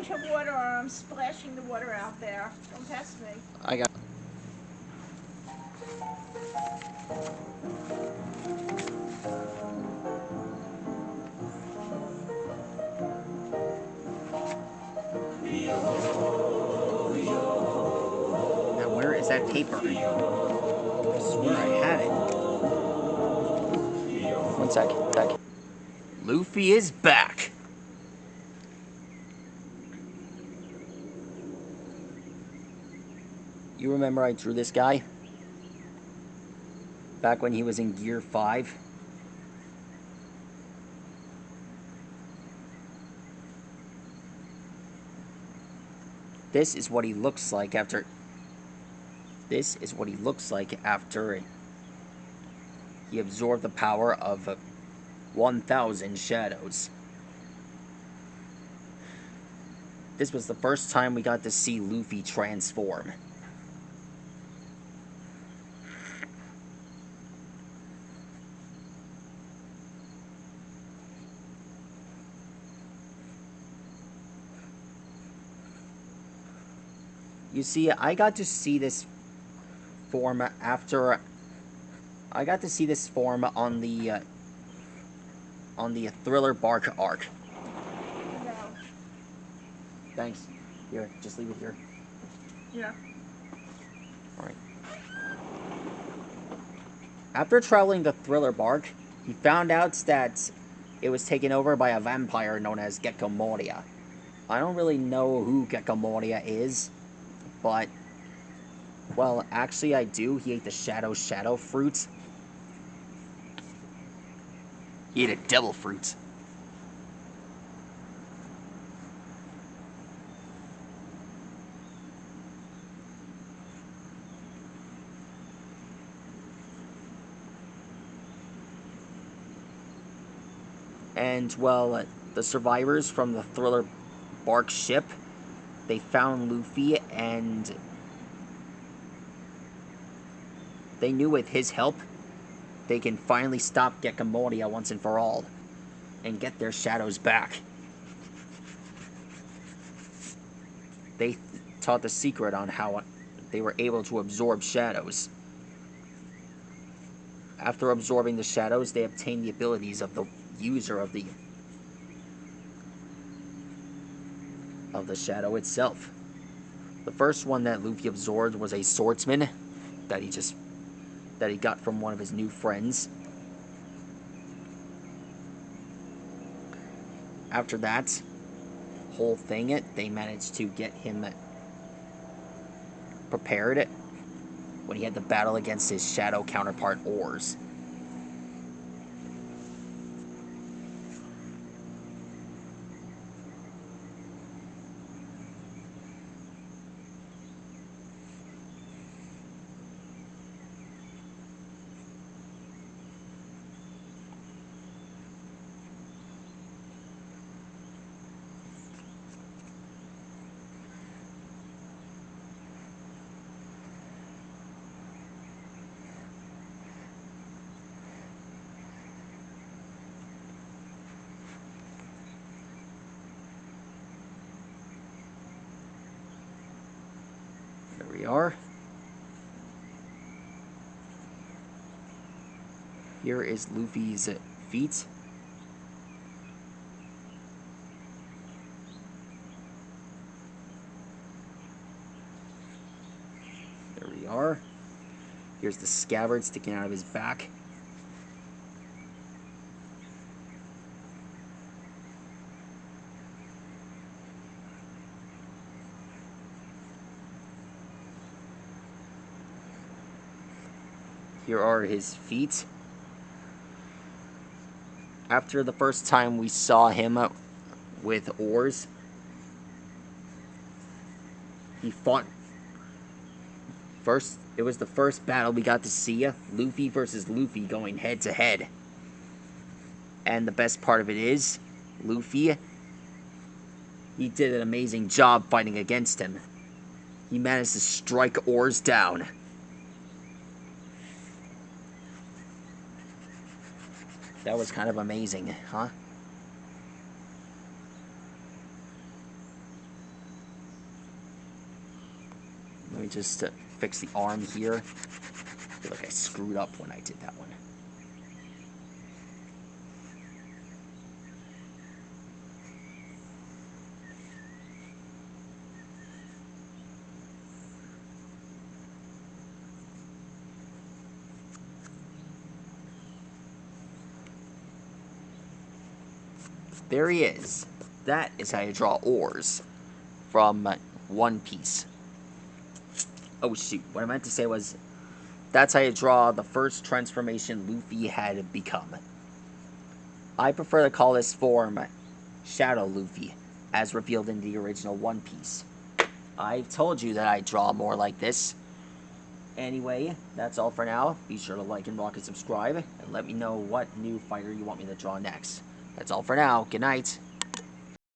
Of water, or I'm splashing the water out there. Don't test me. I got. Now where is that paper? I swear I had it. One sec. Luffy is back. You remember I drew this guy? Back when he was in Gear 5? This is what he looks like after... This is what he looks like after he absorbed the power of 1,000 shadows. This was the first time we got to see Luffy transform. You see, I got to see this form after... I got to see this form on the Thriller Bark arc. No. Thanks. Here, just leave it here. Yeah. Alright. After traveling the Thriller Bark, he found out that it was taken over by a vampire known as Gekko Moria. I don't really know who Gekko Moria is, but... Well, actually I do. He ate the shadow fruit. He ate a devil fruit. And, well, the survivors from the Thriller Bark ship, they found Luffy, and they knew with his help, they can finally stop Gekko Moria once and for all, and get their shadows back. They taught the secret on how they were able to absorb shadows. After absorbing the shadows, they obtained the abilities of the user of the shadow itself. The first one that Luffy absorbed was a swordsman that he got from one of his new friends. After that whole thing, they managed to get him prepared when he had to battle against his shadow counterpart, Oars. There we are. Here is Luffy's feet. There we we are. Here's the scabbard sticking out of his back. Here are his feet. After the first time we saw him with oars, he fought. First, it was the first battle we got to see, Luffy versus Luffy going head to head. And the best part of it is, Luffy, he did an amazing job fighting against him. He managed to strike oars down. That was kind of amazing, huh? Let me just fix the arm here. I feel like I screwed up when I did that one. There he is. That is how you draw oars from One Piece. Oh shoot, what I meant to say was, that's how you draw the first transformation Luffy had become. I prefer to call this form Shadow Luffy, as revealed in the original One Piece. I've told you that I draw more like this. Anyway, that's all for now. Be sure to like and rock and subscribe, and let me know what new fighter you want me to draw next. That's all for now. Good night.